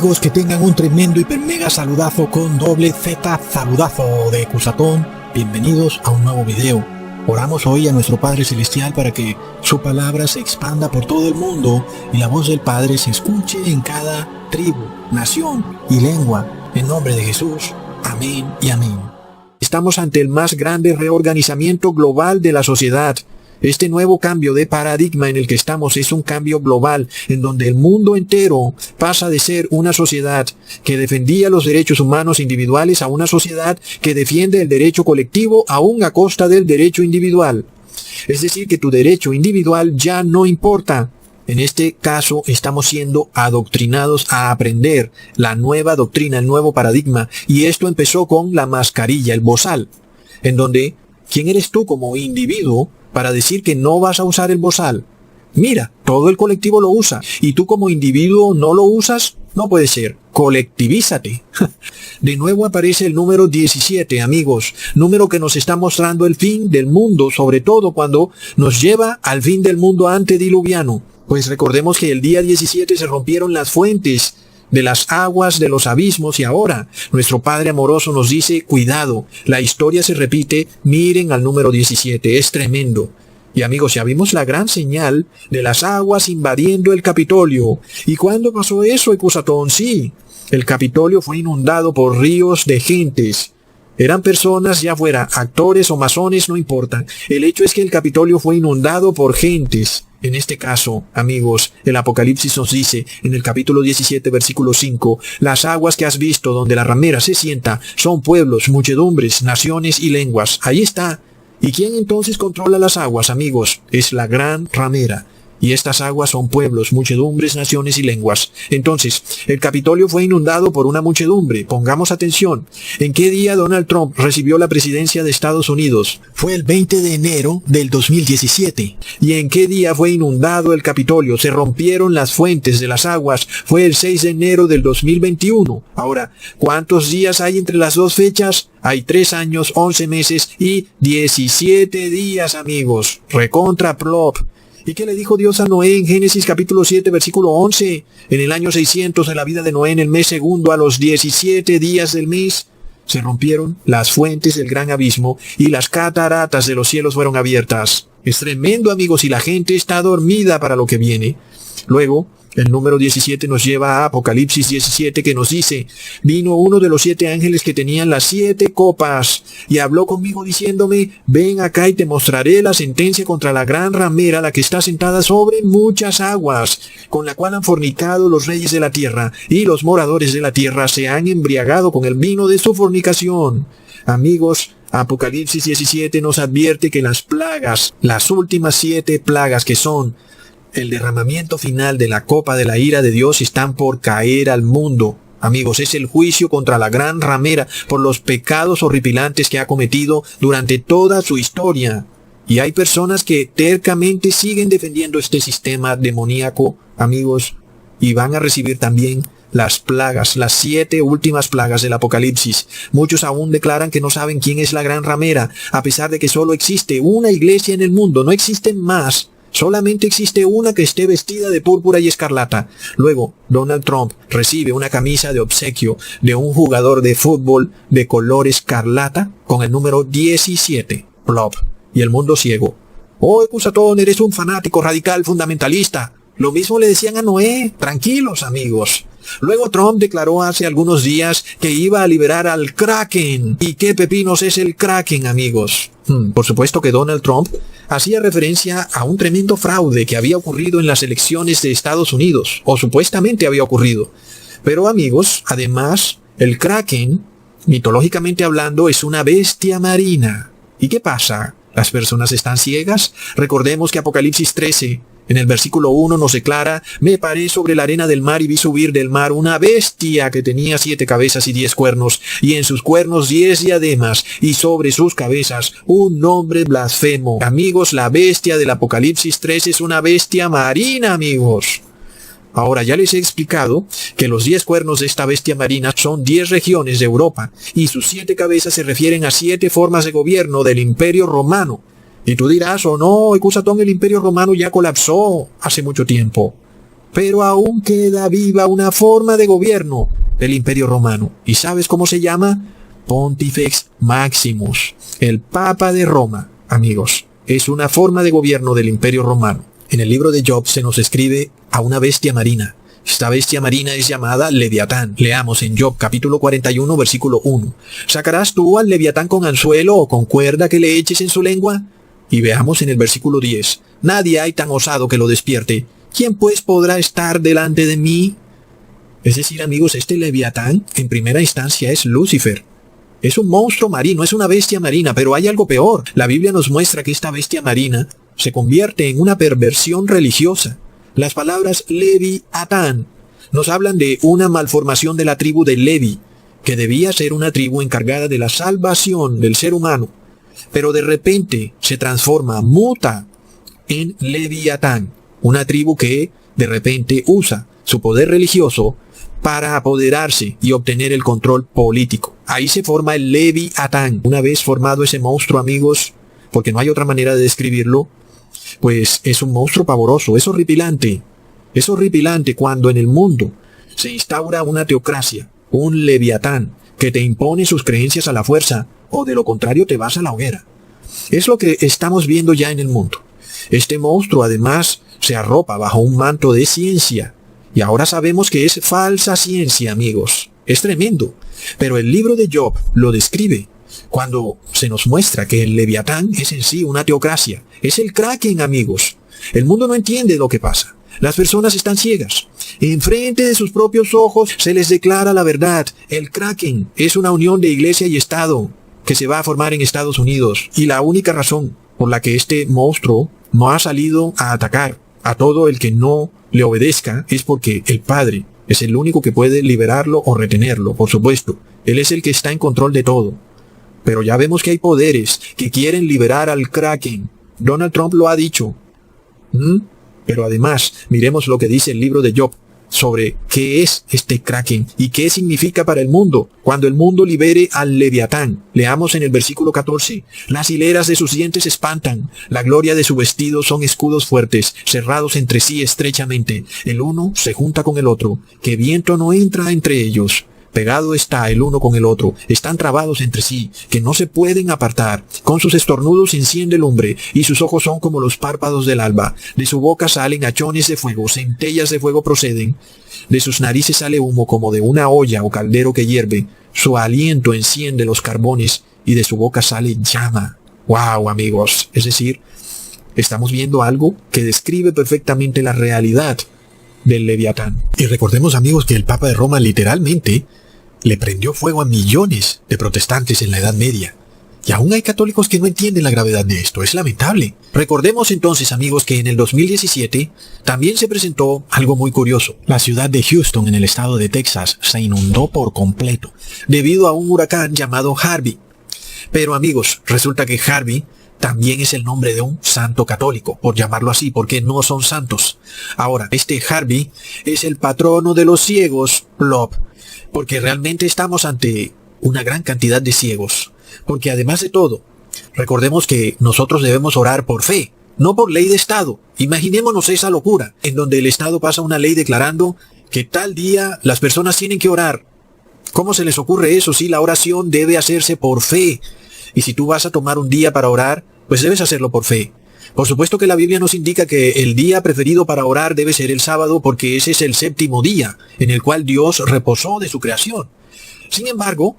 amigos, que tengan un tremendo hiper mega saludazo con doble Z saludazo de Ecusatón. Bienvenidos a un nuevo video. Oramos hoy a nuestro Padre Celestial para que su palabra se expanda por todo el mundo y la voz del Padre se escuche en cada tribu, nación y lengua. En nombre de Jesús. Amén y amén. Estamos ante el más grande reorganizamiento global de la sociedad. Este nuevo cambio de paradigma en el que estamos es un cambio global, en donde el mundo entero pasa de ser una sociedad que defendía los derechos humanos individuales a una sociedad que defiende el derecho colectivo aún a costa del derecho individual. Es decir, que tu derecho individual ya no importa. En este caso estamos siendo adoctrinados a aprender la nueva doctrina, el nuevo paradigma, y esto empezó con la mascarilla, el bozal, en donde, ¿quién eres tú como individuo para decir que no vas a usar el bozal? Mira, todo el colectivo lo usa, y tú como individuo no lo usas. No puede ser. Colectivízate. De nuevo aparece el número 17, amigos, número que nos está mostrando el fin del mundo, sobre todo cuando nos lleva al fin del mundo antediluviano. Pues recordemos que el día 17 se rompieron las fuentes de las aguas de los abismos y ahora nuestro Padre amoroso nos dice, cuidado, la historia se repite, miren al número 17, es tremendo. Y amigos, ya vimos la gran señal de las aguas invadiendo el Capitolio. ¿Y cuándo pasó eso, Ecusatón? Sí, el Capitolio fue inundado por ríos de gentes. Eran personas, ya fuera actores o masones, no importa. El hecho es que el Capitolio fue inundado por gentes. En este caso, amigos, el Apocalipsis nos dice, en el capítulo 17, versículo 5, las aguas que has visto donde la ramera se sienta son pueblos, muchedumbres, naciones y lenguas. Ahí está. ¿Y quién entonces controla las aguas, amigos? Es la gran ramera. Y estas aguas son pueblos, muchedumbres, naciones y lenguas. Entonces, el Capitolio fue inundado por una muchedumbre. Pongamos atención. ¿En qué día Donald Trump recibió la presidencia de Estados Unidos? Fue el 20 de enero del 2017. ¿Y en qué día fue inundado el Capitolio? Se rompieron las fuentes de las aguas. Fue el 6 de enero del 2021. Ahora, ¿cuántos días hay entre las dos fechas? Hay 3 años, 11 meses y 17 días, amigos. Recontra plop. ¿Y qué le dijo Dios a Noé en Génesis capítulo 7, versículo 11? En el año 600 de la vida de Noé, en el mes segundo, a los 17 días del mes, se rompieron las fuentes del gran abismo y las cataratas de los cielos fueron abiertas. Es tremendo, amigos, y la gente está dormida para lo que viene. Luego, el número 17 nos lleva a Apocalipsis 17 que nos dice, vino uno de los 7 ángeles que tenían las 7 copas y habló conmigo diciéndome, ven acá y te mostraré la sentencia contra la gran ramera, la que está sentada sobre muchas aguas, con la cual han fornicado los reyes de la tierra y los moradores de la tierra se han embriagado con el vino de su fornicación. Amigos, Apocalipsis 17 nos advierte que las plagas, las últimas 7 plagas que son el derramamiento final de la copa de la ira de Dios están por caer al mundo. Amigos, es el juicio contra la gran ramera por los pecados horripilantes que ha cometido durante toda su historia. Y hay personas que tercamente siguen defendiendo este sistema demoníaco, amigos, y van a recibir también las plagas, las 7 últimas plagas del Apocalipsis. Muchos aún declaran que no saben quién es la gran ramera, a pesar de que solo existe una iglesia en el mundo, no existen más. Solamente existe una que esté vestida de púrpura y escarlata. Luego, Donald Trump recibe una camisa de obsequio de un jugador de fútbol de color escarlata con el número 17. Plop. Y el mundo ciego. Oh, Ecusatón, eres un fanático radical fundamentalista. Lo mismo le decían a Noé. Tranquilos, amigos. Luego Trump declaró hace algunos días que iba a liberar al Kraken. ¿Y qué pepinos es el Kraken, amigos? Por supuesto que Donald Trump hacía referencia a un tremendo fraude que había ocurrido en las elecciones de Estados Unidos, o supuestamente había ocurrido. Pero amigos, además, el Kraken, mitológicamente hablando, es una bestia marina. ¿Y qué pasa? ¿Las personas están ciegas? Recordemos que Apocalipsis 13, en el versículo 1 nos declara, me paré sobre la arena del mar y vi subir del mar una bestia que tenía 7 cabezas y 10 cuernos, y en sus cuernos 10 diademas, y sobre sus cabezas un nombre blasfemo. Amigos, la bestia del Apocalipsis 13 es una bestia marina, amigos. Ahora ya les he explicado que los 10 cuernos de esta bestia marina son 10 regiones de Europa, y sus 7 cabezas se refieren a 7 formas de gobierno del Imperio Romano. Y tú dirás, oh no, Ecusatón, el Imperio Romano ya colapsó hace mucho tiempo. Pero aún queda viva una forma de gobierno del Imperio Romano. ¿Y sabes cómo se llama? Pontifex Maximus, el Papa de Roma, amigos. Es una forma de gobierno del Imperio Romano. En el libro de Job se nos escribe a una bestia marina. Esta bestia marina es llamada Leviatán. Leamos en Job capítulo 41 versículo 1. ¿Sacarás tú al Leviatán con anzuelo o con cuerda que le eches en su lengua? Y veamos en el versículo 10. Nadie hay tan osado que lo despierte. ¿Quién pues podrá estar delante de mí? Es decir, amigos, este Leviatán en primera instancia es Lucifer. Es un monstruo marino, es una bestia marina, pero hay algo peor. La Biblia nos muestra que esta bestia marina se convierte en una perversión religiosa. Las palabras Leviatán nos hablan de una malformación de la tribu de Levi, que debía ser una tribu encargada de la salvación del ser humano. Pero de repente se transforma, muta en Leviatán, una tribu que de repente usa su poder religioso para apoderarse y obtener el control político. Ahí se forma el Leviatán. Una vez formado ese monstruo, amigos, porque no hay otra manera de describirlo, pues es un monstruo pavoroso, es horripilante. Es horripilante cuando en el mundo se instaura una teocracia, un Leviatán, que te impone sus creencias a la fuerza, o de lo contrario te vas a la hoguera. Es lo que estamos viendo ya en el mundo. Este monstruo además se arropa bajo un manto de ciencia. Y ahora sabemos que es falsa ciencia, amigos. Es tremendo. Pero el libro de Job lo describe cuando se nos muestra que el Leviatán es en sí una teocracia. Es el Kraken, amigos. El mundo no entiende lo que pasa. Las personas están ciegas. Enfrente de sus propios ojos se les declara la verdad. El Kraken es una unión de iglesia y Estado que se va a formar en Estados Unidos. Y la única razón por la que este monstruo no ha salido a atacar a todo el que no le obedezca es porque el Padre es el único que puede liberarlo o retenerlo, por supuesto. Él es el que está en control de todo. Pero ya vemos que hay poderes que quieren liberar al Kraken. Donald Trump lo ha dicho. Pero además, miremos lo que dice el libro de Job sobre qué es este Kraken y qué significa para el mundo cuando el mundo libere al Leviatán. Leamos en el versículo 14. Las hileras de sus dientes espantan, la gloria de su vestido son escudos fuertes, cerrados entre sí estrechamente. El uno se junta con el otro, que viento no entra entre ellos. Pegado está el uno con el otro, están trabados entre sí, que no se pueden apartar. Con sus estornudos enciende lumbre, y sus ojos son como los párpados del alba. De su boca salen hachones de fuego, centellas de fuego proceden. De sus narices sale humo como de una olla o caldero que hierve. Su aliento enciende los carbones, y de su boca sale llama. ¡Wow, amigos! Es decir, estamos viendo algo que describe perfectamente la realidad del Leviatán. Y recordemos, amigos, que el Papa de Roma literalmente le prendió fuego a millones de protestantes en la Edad Media. Y aún hay católicos que no entienden la gravedad de esto. Es lamentable. Recordemos entonces, amigos, que en el 2017 también se presentó algo muy curioso. La ciudad de Houston, en el estado de Texas, se inundó por completo debido a un huracán llamado Harvey. Pero, amigos, resulta que Harvey también es el nombre de un santo católico, por llamarlo así, porque no son santos. Ahora, este Harvey es el patrono de los ciegos, plop, porque realmente estamos ante una gran cantidad de ciegos. Porque además de todo, recordemos que nosotros debemos orar por fe, no por ley de Estado. Imaginémonos esa locura, en donde el Estado pasa una ley declarando que tal día las personas tienen que orar. ¿Cómo se les ocurre eso si la oración debe hacerse por fe? Y si tú vas a tomar un día para orar, pues debes hacerlo por fe. Por supuesto que la Biblia nos indica que el día preferido para orar debe ser el sábado porque ese es el séptimo día en el cual Dios reposó de su creación. Sin embargo,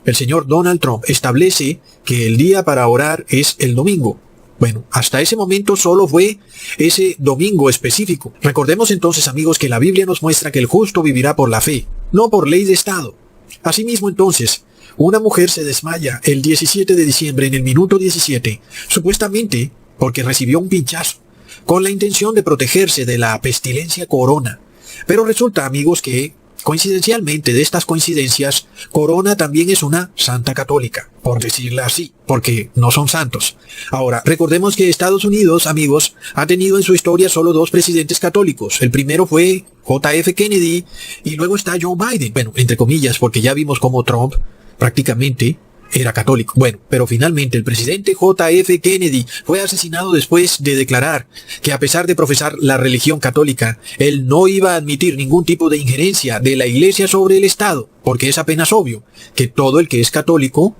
el señor Donald Trump establece que el día para orar es el domingo. Bueno, hasta ese momento solo fue ese domingo específico. Recordemos entonces, amigos, que la Biblia nos muestra que el justo vivirá por la fe, no por ley de Estado. Asimismo, entonces, una mujer se desmaya el 17 de diciembre en el minuto 17, supuestamente porque recibió un pinchazo, con la intención de protegerse de la pestilencia corona. Pero resulta, amigos, que coincidencialmente de estas coincidencias, Corona también es una santa católica, por decirla así, porque no son santos. Ahora, recordemos que Estados Unidos, amigos, ha tenido en su historia solo dos presidentes católicos. El primero fue J.F. Kennedy y luego está Joe Biden. Bueno, entre comillas, porque ya vimos cómo Trump prácticamente era católico. Bueno, pero finalmente el presidente J.F. Kennedy fue asesinado después de declarar que a pesar de profesar la religión católica, él no iba a admitir ningún tipo de injerencia de la Iglesia sobre el Estado, porque es apenas obvio que todo el que es católico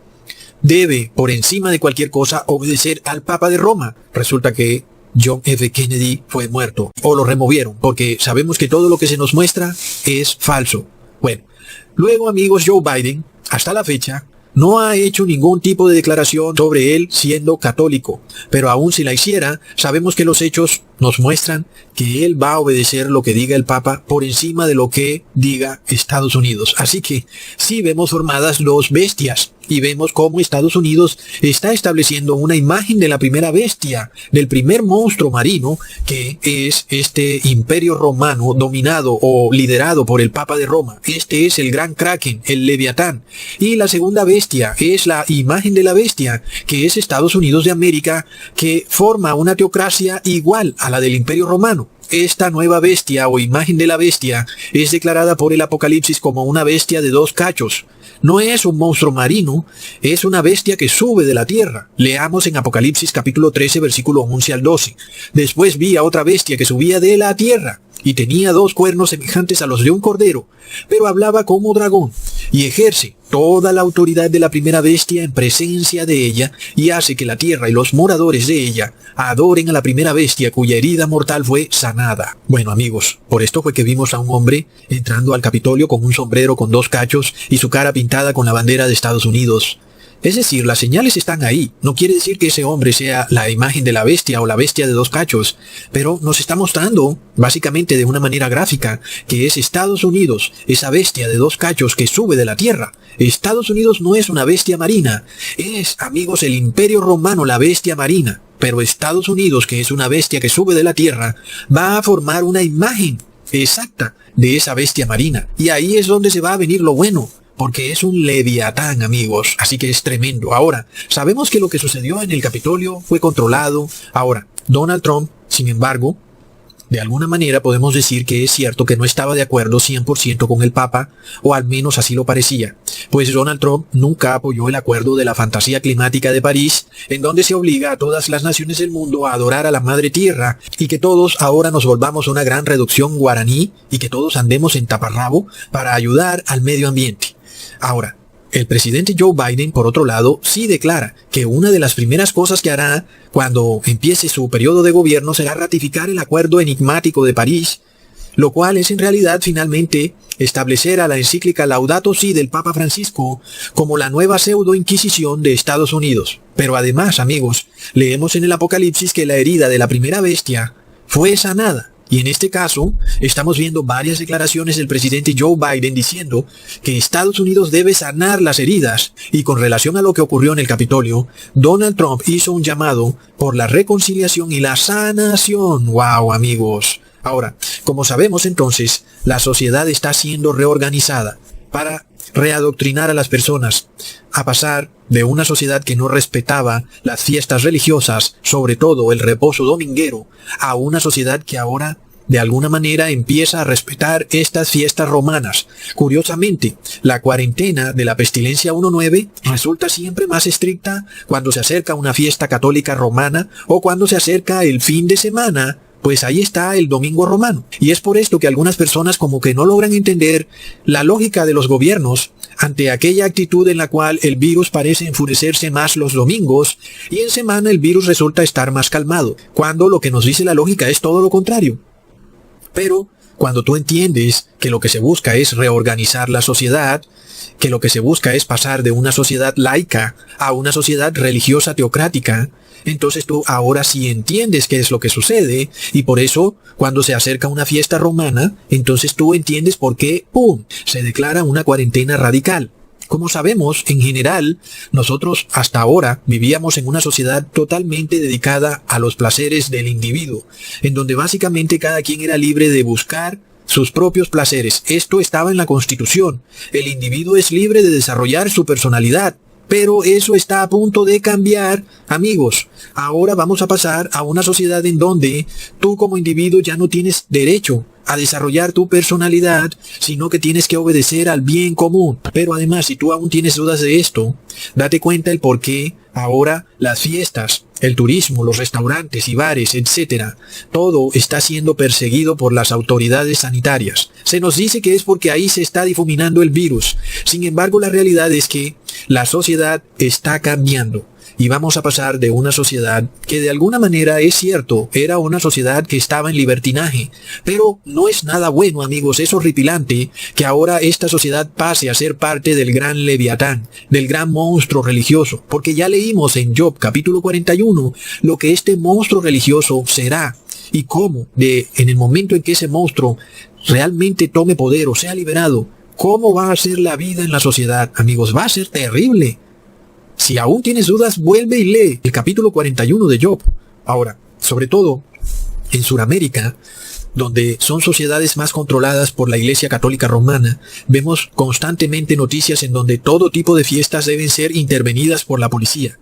debe, por encima de cualquier cosa, obedecer al Papa de Roma. Resulta que John F. Kennedy fue muerto, o lo removieron, porque sabemos que todo lo que se nos muestra es falso. Bueno, luego, amigos, Joe Biden, hasta la fecha, no ha hecho ningún tipo de declaración sobre él siendo católico, pero aún si la hiciera, sabemos que los hechos nos muestran que él va a obedecer lo que diga el Papa por encima de lo que diga Estados Unidos. Así que sí vemos formadas dos bestias y vemos cómo Estados Unidos está estableciendo una imagen de la primera bestia, del primer monstruo marino, que es este imperio romano dominado o liderado por el Papa de Roma. Este es el gran Kraken, el Leviatán. Y la segunda bestia es la imagen de la bestia, que es Estados Unidos de América, que forma una teocracia igual a la del imperio romano. Esta nueva bestia o imagen de la bestia es declarada por el Apocalipsis como una bestia de 2 cachos. No es un monstruo marino, es una bestia que sube de la tierra. Leamos en Apocalipsis capítulo 13, versículo 11 al 12. Después vi a otra bestia que subía de la tierra, y tenía 2 cuernos semejantes a los de un cordero, pero hablaba como dragón, y ejerce toda la autoridad de la primera bestia en presencia de ella, y hace que la tierra y los moradores de ella adoren a la primera bestia cuya herida mortal fue sanada. Bueno, amigos, por esto fue que vimos a un hombre entrando al Capitolio con un sombrero con 2 cachos y su cara pintada con la bandera de Estados Unidos. Es decir, las señales están ahí. No quiere decir que ese hombre sea la imagen de la bestia o la bestia de 2 cachos, pero nos está mostrando, básicamente de una manera gráfica, que es Estados Unidos, esa bestia de 2 cachos que sube de la tierra. Estados Unidos no es una bestia marina, es, amigos, el imperio romano la bestia marina, pero Estados Unidos, que es una bestia que sube de la tierra, va a formar una imagen exacta de esa bestia marina, y ahí es donde se va a venir lo bueno. Porque es un leviatán, amigos, así que es tremendo. Ahora, sabemos que lo que sucedió en el Capitolio fue controlado. Ahora, Donald Trump, sin embargo, de alguna manera podemos decir que es cierto que no estaba de acuerdo 100% con el Papa, o al menos así lo parecía. Pues Donald Trump nunca apoyó el acuerdo de la fantasía climática de París, en donde se obliga a todas las naciones del mundo a adorar a la Madre Tierra, y que todos ahora nos volvamos una gran reducción guaraní, y que todos andemos en taparrabo para ayudar al medio ambiente. Ahora, el presidente Joe Biden, por otro lado, sí declara que una de las primeras cosas que hará cuando empiece su periodo de gobierno será ratificar el acuerdo enigmático de París, lo cual es en realidad finalmente establecer a la encíclica Laudato Si del Papa Francisco como la nueva pseudo-inquisición de Estados Unidos. Pero además, amigos, leemos en el Apocalipsis que la herida de la primera bestia fue sanada. Y en este caso, estamos viendo varias declaraciones del presidente Joe Biden diciendo que Estados Unidos debe sanar las heridas. Y con relación a lo que ocurrió en el Capitolio, Donald Trump hizo un llamado por la reconciliación y la sanación. ¡Wow, amigos! Ahora, como sabemos entonces, la sociedad está siendo reorganizada para readoctrinar a las personas, a pasar de una sociedad que no respetaba las fiestas religiosas, sobre todo el reposo dominguero, a una sociedad que ahora de alguna manera empieza a respetar estas fiestas romanas. Curiosamente, la cuarentena de la pestilencia 19 resulta siempre más estricta cuando se acerca una fiesta católica romana o cuando se acerca el fin de semana. Pues ahí está el domingo romano. Y es por esto que algunas personas como que no logran entender la lógica de los gobiernos ante aquella actitud en la cual el virus parece enfurecerse más los domingos y en semana el virus resulta estar más calmado, cuando lo que nos dice la lógica es todo lo contrario. Pero cuando tú entiendes que lo que se busca es reorganizar la sociedad, que lo que se busca es pasar de una sociedad laica a una sociedad religiosa teocrática, entonces tú ahora sí entiendes qué es lo que sucede, y por eso, cuando se acerca una fiesta romana, entonces tú entiendes por qué, ¡pum!, se declara una cuarentena radical. Como sabemos, en general, nosotros hasta ahora vivíamos en una sociedad totalmente dedicada a los placeres del individuo, en donde básicamente cada quien era libre de buscar sus propios placeres. Esto estaba en la Constitución. El individuo es libre de desarrollar su personalidad. Pero eso está a punto de cambiar, amigos. Ahora vamos a pasar a una sociedad en donde tú como individuo ya no tienes derecho a desarrollar tu personalidad, sino que tienes que obedecer al bien común. Pero además, si tú aún tienes dudas de esto, date cuenta el por qué ahora las fiestas, el turismo, los restaurantes y bares, etcétera, todo está siendo perseguido por las autoridades sanitarias. Se nos dice que es porque ahí se está difuminando el virus. Sin embargo, la realidad es que la sociedad está cambiando. Y vamos a pasar de una sociedad que de alguna manera, es cierto, era una sociedad que estaba en libertinaje. Pero no es nada bueno, amigos, es horripilante que ahora esta sociedad pase a ser parte del gran Leviatán, del gran monstruo religioso. Porque ya leímos en Job capítulo 41 lo que este monstruo religioso será. Y cómo, en el momento en que ese monstruo realmente tome poder o sea liberado, cómo va a ser la vida en la sociedad, amigos, va a ser terrible. Si aún tienes dudas, vuelve y lee el capítulo 41 de Job. Ahora, sobre todo, en Sudamérica, donde son sociedades más controladas por la Iglesia Católica Romana, vemos constantemente noticias en donde todo tipo de fiestas deben ser intervenidas por la policía.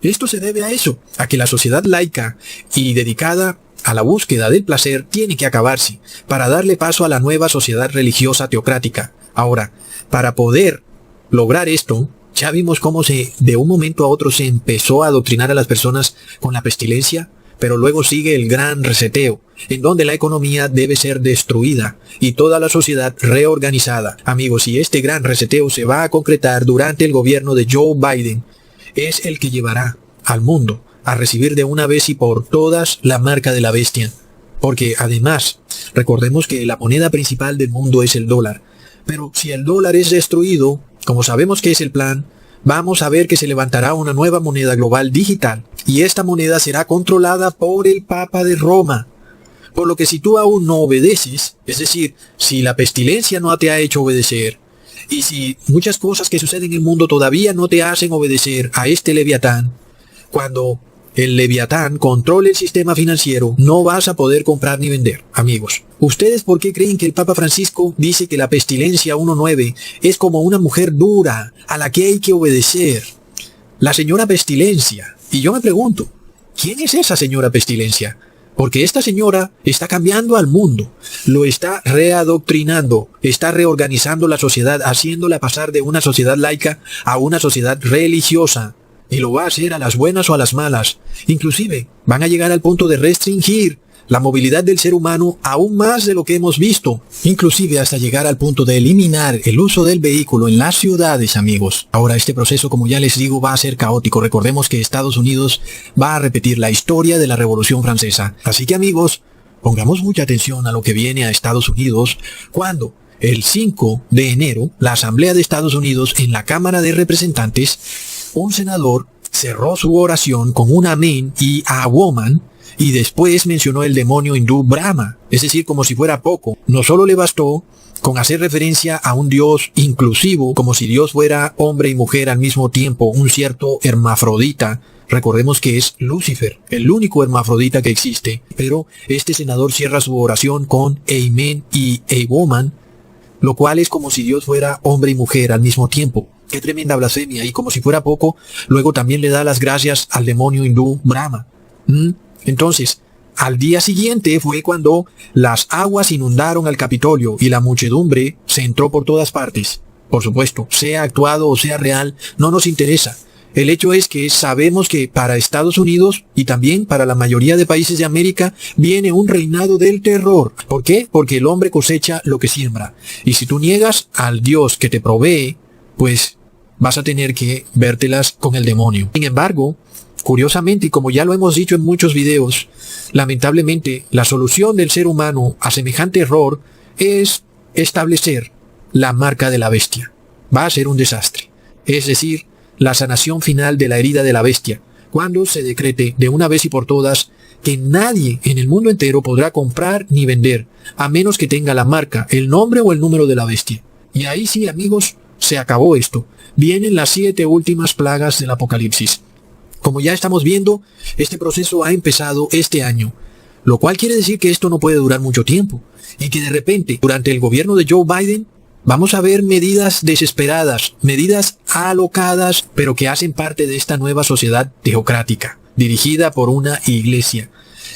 Esto se debe a eso, a que la sociedad laica y dedicada a la búsqueda del placer tiene que acabarse, para darle paso a la nueva sociedad religiosa teocrática. Ahora, para poder lograr esto, ya vimos cómo de un momento a otro se empezó a adoctrinar a las personas con la pestilencia, pero luego sigue el gran reseteo, en donde la economía debe ser destruida y toda la sociedad reorganizada. Amigos, y este gran reseteo se va a concretar durante el gobierno de Joe Biden. Es el que llevará al mundo a recibir de una vez y por todas la marca de la bestia. Porque además, recordemos que la moneda principal del mundo es el dólar. Pero si el dólar es destruido, como sabemos que es el plan, vamos a ver que se levantará una nueva moneda global digital, y esta moneda será controlada por el Papa de Roma. Por lo que si tú aún no obedeces, es decir, si la pestilencia no te ha hecho obedecer, y si muchas cosas que suceden en el mundo todavía no te hacen obedecer a este Leviatán, cuando el Leviatán controle el sistema financiero, no vas a poder comprar ni vender, amigos. ¿Ustedes por qué creen que el Papa Francisco dice que la pestilencia 1.9 es como una mujer dura a la que hay que obedecer? La señora pestilencia. Y yo me pregunto, ¿quién es esa señora pestilencia? Porque esta señora está cambiando al mundo, lo está readoctrinando, está reorganizando la sociedad, haciéndola pasar de una sociedad laica a una sociedad religiosa. Y lo va a hacer a las buenas o a las malas. Inclusive, van a llegar al punto de restringir la movilidad del ser humano aún más de lo que hemos visto. Inclusive hasta llegar al punto de eliminar el uso del vehículo en las ciudades, amigos. Ahora, este proceso, como ya les digo, va a ser caótico. Recordemos que Estados Unidos va a repetir la historia de la Revolución Francesa. Así que, amigos, pongamos mucha atención a lo que viene a Estados Unidos cuando el 5 de enero, la Asamblea de Estados Unidos en la Cámara de Representantes, un senador cerró su oración con un amén y a woman, y después mencionó el demonio hindú Brahma, es decir, como si fuera poco. No solo le bastó con hacer referencia a un Dios inclusivo, como si Dios fuera hombre y mujer al mismo tiempo, un cierto hermafrodita. Recordemos que es Lucifer, el único hermafrodita que existe. Pero este senador cierra su oración con amen y a woman, lo cual es como si Dios fuera hombre y mujer al mismo tiempo. Qué tremenda blasfemia. Y como si fuera poco, luego también le da las gracias al demonio hindú Brahma. Entonces, al día siguiente fue cuando las aguas inundaron al Capitolio y la muchedumbre se entró por todas partes. Por supuesto, sea actuado o sea real, no nos interesa. El hecho es que sabemos que para Estados Unidos y también para la mayoría de países de América viene un reinado del terror. ¿Por qué? Porque el hombre cosecha lo que siembra. Y si tú niegas al Dios que te provee, pues vas a tener que vértelas con el demonio. Sin embargo, curiosamente, y como ya lo hemos dicho en muchos videos, lamentablemente la solución del ser humano a semejante error es establecer la marca de la bestia. Va a ser un desastre. Es decir, la sanación final de la herida de la bestia, cuando se decrete de una vez y por todas que nadie en el mundo entero podrá comprar ni vender, a menos que tenga la marca, el nombre o el número de la bestia. Y ahí sí, amigos, se acabó esto. Vienen las 7 últimas plagas del Apocalipsis. Como ya estamos viendo, este proceso ha empezado este año, lo cual quiere decir que esto no puede durar mucho tiempo, y que de repente, durante el gobierno de Joe Biden, vamos a ver medidas desesperadas, medidas alocadas, pero que hacen parte de esta nueva sociedad teocrática, dirigida por una iglesia.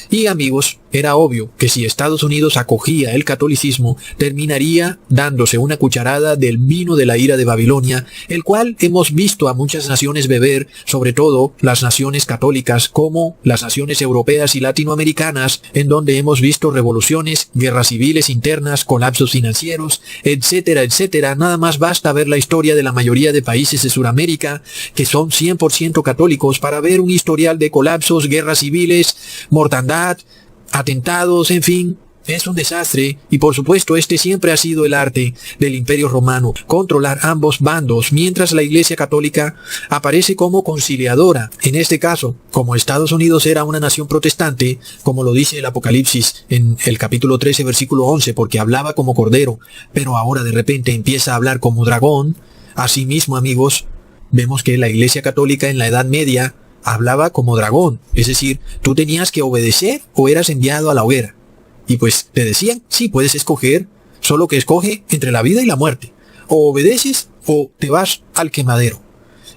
Y amigos, era obvio que si Estados Unidos acogía el catolicismo, terminaría dándose una cucharada del vino de la ira de Babilonia, el cual hemos visto a muchas naciones beber, sobre todo las naciones católicas como las naciones europeas y latinoamericanas, en donde hemos visto revoluciones, guerras civiles internas, colapsos financieros, etcétera, etcétera. Nada más basta ver la historia de la mayoría de países de Sudamérica, que son 100% católicos, para ver un historial de colapsos, guerras civiles, mortandad, atentados, en fin, es un desastre. Y por supuesto este siempre ha sido el arte del Imperio Romano, controlar ambos bandos, mientras la Iglesia Católica aparece como conciliadora. En este caso, como Estados Unidos era una nación protestante, como lo dice el Apocalipsis en el capítulo 13 versículo 11, porque hablaba como cordero, pero ahora de repente empieza a hablar como dragón. Asimismo, amigos, vemos que la Iglesia Católica en la Edad Media hablaba como dragón, es decir, tú tenías que obedecer o eras enviado a la hoguera. Y pues te decían, sí, puedes escoger, solo que escoge entre la vida y la muerte. O obedeces o te vas al quemadero.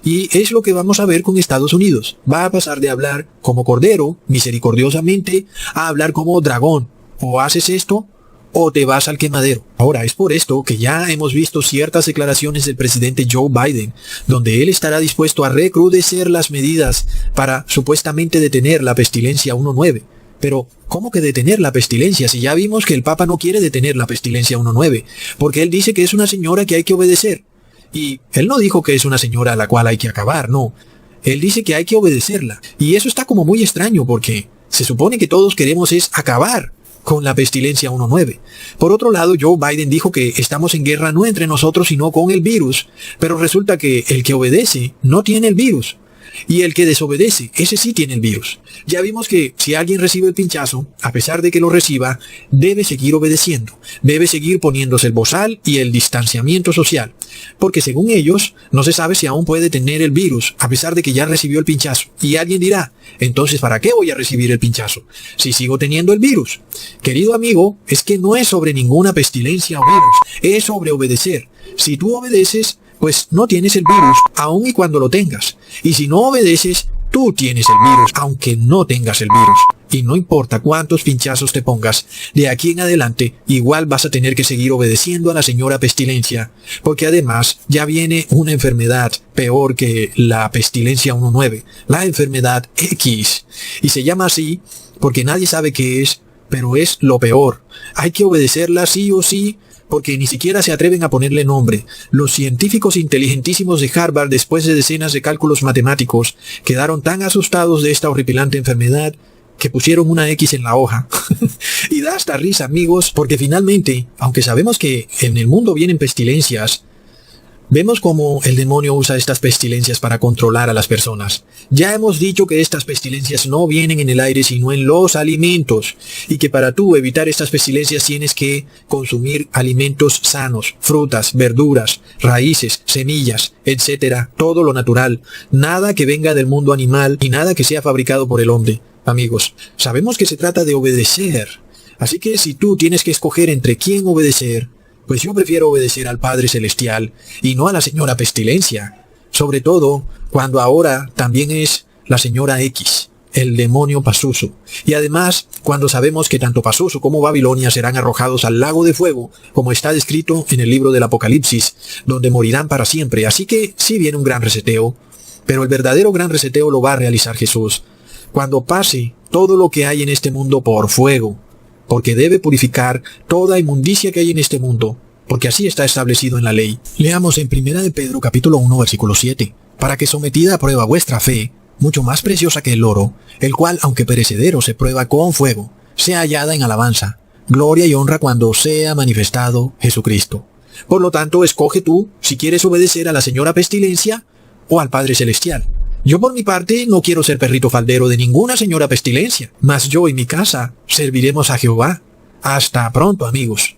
Y es lo que vamos a ver con Estados Unidos. Va a pasar de hablar como cordero, misericordiosamente, a hablar como dragón. O haces esto o te vas al quemadero. Ahora, es por esto que ya hemos visto ciertas declaraciones del presidente Joe Biden, donde él estará dispuesto a recrudecer las medidas para supuestamente detener la pestilencia 1.9. Pero, ¿cómo que detener la pestilencia si ya vimos que el Papa no quiere detener la pestilencia 1.9? Porque él dice que es una señora que hay que obedecer. Y él no dijo que es una señora a la cual hay que acabar, no. Él dice que hay que obedecerla. Y eso está como muy extraño porque se supone que todos queremos es acabar con la pestilencia 1.9. Por otro lado, Joe Biden dijo que estamos en guerra no entre nosotros sino con el virus, pero resulta que el que obedece no tiene el virus. Y el que desobedece, ese sí tiene el virus. Ya vimos que si alguien recibe el pinchazo, a pesar de que lo reciba, debe seguir obedeciendo. Debe seguir poniéndose el bozal y el distanciamiento social. Porque según ellos, no se sabe si aún puede tener el virus, a pesar de que ya recibió el pinchazo. Y alguien dirá, entonces ¿para qué voy a recibir el pinchazo si sigo teniendo el virus? Querido amigo, es que no es sobre ninguna pestilencia o virus, es sobre obedecer. Si tú obedeces, pues no tienes el virus, aun y cuando lo tengas. Y si no obedeces, tú tienes el virus, aunque no tengas el virus. Y no importa cuántos pinchazos te pongas, de aquí en adelante, igual vas a tener que seguir obedeciendo a la señora pestilencia. Porque además, ya viene una enfermedad peor que la pestilencia 1.9, la enfermedad X. Y se llama así porque nadie sabe qué es, pero es lo peor. Hay que obedecerla sí o sí, porque ni siquiera se atreven a ponerle nombre. Los científicos inteligentísimos de Harvard, después de decenas de cálculos matemáticos, quedaron tan asustados de esta horripilante enfermedad que pusieron una X en la hoja. Y da hasta risa, amigos, porque finalmente, aunque sabemos que en el mundo vienen pestilencias, vemos cómo el demonio usa estas pestilencias para controlar a las personas. Ya hemos dicho que estas pestilencias no vienen en el aire sino en los alimentos, y que para tú evitar estas pestilencias tienes que consumir alimentos sanos, frutas, verduras, raíces, semillas, etcétera, todo lo natural, nada que venga del mundo animal y nada que sea fabricado por el hombre. Amigos, sabemos que se trata de obedecer, así que si tú tienes que escoger entre quién obedecer, pues yo prefiero obedecer al Padre Celestial y no a la señora Pestilencia. Sobre todo cuando ahora también es la señora X, el demonio Pazuzu. Y además, cuando sabemos que tanto Pazuzu como Babilonia serán arrojados al lago de fuego, como está descrito en el libro del Apocalipsis, donde morirán para siempre. Así que sí viene un gran reseteo, pero el verdadero gran reseteo lo va a realizar Jesús, cuando pase todo lo que hay en este mundo por fuego, porque debe purificar toda inmundicia que hay en este mundo, porque así está establecido en la ley. Leamos en 1 de Pedro capítulo 1 versículo 7, para que sometida a prueba vuestra fe, mucho más preciosa que el oro, el cual aunque perecedero se prueba con fuego, sea hallada en alabanza, gloria y honra cuando sea manifestado Jesucristo. Por lo tanto, escoge tú si quieres obedecer a la señora Pestilencia o al Padre Celestial. Yo por mi parte no quiero ser perrito faldero de ninguna señora Pestilencia, mas yo y mi casa serviremos a Jehová. Hasta pronto, amigos.